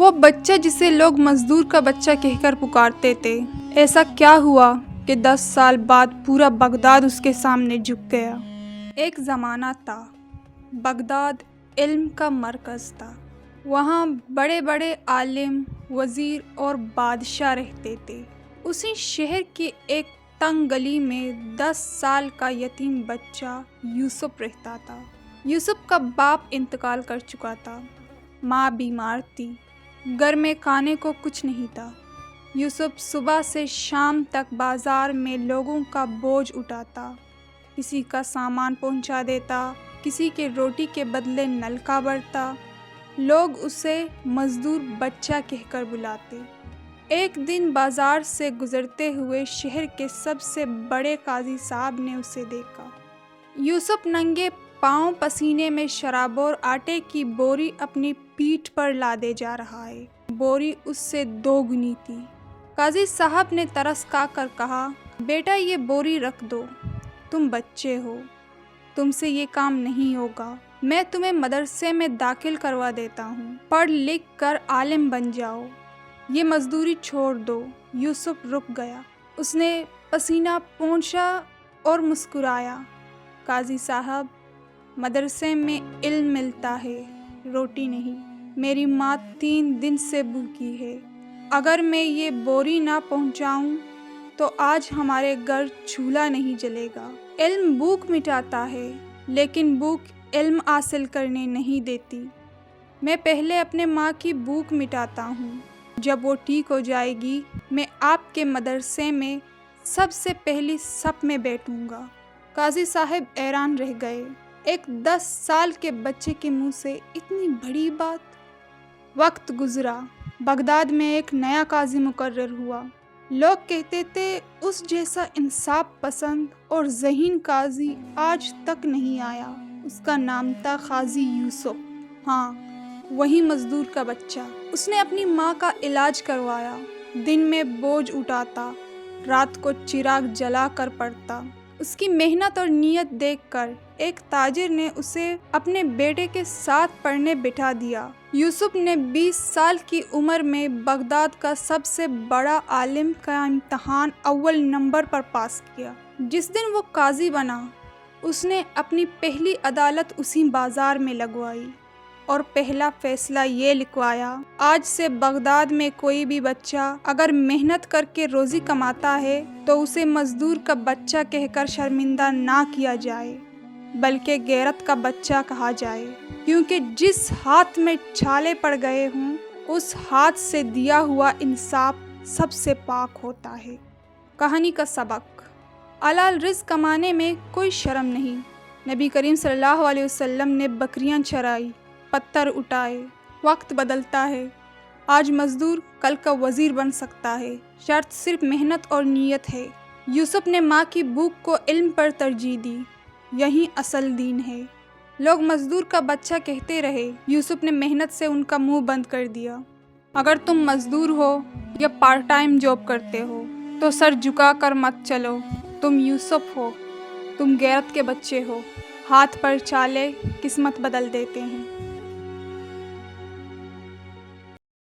وہ بچہ جسے لوگ مزدور کا بچہ کہہ کر پکارتے تھے، ایسا کیا ہوا کہ 10 سال بعد پورا بغداد اس کے سامنے جھک گیا۔ ایک زمانہ تھا، بغداد علم کا مرکز تھا۔ وہاں بڑے بڑے عالم، وزیر اور بادشاہ رہتے تھے۔ اسی شہر کی ایک تنگ گلی میں 10 سال کا یتیم بچہ یوسف رہتا تھا۔ یوسف کا باپ انتقال کر چکا تھا، ماں بیمار تھی، گھر میں کھانے کو کچھ نہیں تھا۔ یوسف صبح سے شام تک بازار میں لوگوں کا بوجھ اٹھاتا، کسی کا سامان پہنچا دیتا، کسی کے روٹی کے بدلے نلکا بھرتا۔ لوگ اسے مزدور بچہ کہہ کر بلاتے۔ ایک دن بازار سے گزرتے ہوئے شہر کے سب سے بڑے قاضی صاحب نے اسے دیکھا۔ یوسف ننگے پاؤں پسینے میں شراب اور آٹے کی بوری اپنی پیٹھ پر لادے جا رہا ہے۔ بوری اس سے 2 گنی تھی۔ قاضی صاحب نے ترس کھا کر کہا، بیٹا یہ بوری رکھ دو، تم بچے ہو، تم سے یہ کام نہیں ہوگا، میں تمہیں مدرسے میں داخل کروا دیتا ہوں، پڑھ لکھ کر عالم بن جاؤ، یہ مزدوری چھوڑ دو۔ یوسف رک گیا، اس نے پسینہ پونچھا اور مسکرایا۔ قاضی صاحب، مدرسے میں علم ملتا ہے، روٹی نہیں، میری ماں 3 دن سے بھوکی ہے، اگر میں یہ بوری نہ پہنچاؤں تو آج ہمارے گھر چولہا نہیں جلے گا۔ علم بھوک مٹاتا ہے، لیکن بھوک علم حاصل کرنے نہیں دیتی۔ میں پہلے اپنے ماں کی بھوک مٹاتا ہوں، جب وہ ٹھیک ہو جائے گی میں آپ کے مدرسے میں سب سے پہلی صف میں بیٹھوں گا۔ قاضی صاحب حیران رہ گئے، ایک 10 سال کے بچے کے منہ سے اتنی بڑی بات۔ وقت گزرا، بغداد میں ایک نیا قاضی مقرر ہوا۔ لوگ کہتے تھے اس جیسا انصاف پسند اور ذہین قاضی آج تک نہیں آیا۔ اس کا نام تھا قاضی یوسف۔ ہاں، وہی مزدور کا بچہ۔ اس نے اپنی ماں کا علاج کروایا، دن میں بوجھ اٹھاتا، رات کو چراغ جلا کر پڑھتا۔ اس کی محنت اور نیت دیکھ کر ایک تاجر نے اسے اپنے بیٹے کے ساتھ پڑھنے بٹھا دیا۔ یوسف نے 20 سال کی عمر میں بغداد کا سب سے بڑا عالم کا امتحان اول نمبر پر پاس کیا۔ جس دن وہ قاضی بنا، اس نے اپنی پہلی عدالت اسی بازار میں لگوائی اور پہلا فیصلہ یہ لکھوایا، آج سے بغداد میں کوئی بھی بچہ اگر محنت کر کے روزی کماتا ہے تو اسے مزدور کا بچہ کہہ کر شرمندہ نہ کیا جائے، بلکہ غیرت کا بچہ کہا جائے، کیونکہ جس ہاتھ میں چھالے پڑ گئے ہوں اس ہاتھ سے دیا ہوا انصاف سب سے پاک ہوتا ہے۔ کہانی کا سبق: حلال رزق کمانے میں کوئی شرم نہیں۔ نبی کریم صلی اللہ علیہ وسلم نے بکریاں چرائی، پتھر اٹھائے۔ وقت بدلتا ہے، آج مزدور کل کا وزیر بن سکتا ہے، شرط صرف محنت اور نیت ہے۔ یوسف نے ماں کی بھوک کو علم پر ترجیح دی، یہی اصل دین ہے۔ لوگ مزدور کا بچہ کہتے رہے، یوسف نے محنت سے ان کا منہ بند کر دیا۔ اگر تم مزدور ہو یا پارٹ ٹائم جاب کرتے ہو تو سر جھکا کر مت چلو، تم یوسف ہو، تم غیرت کے بچے ہو۔ ہاتھ پر چھالے قسمت بدل دیتے ہیں۔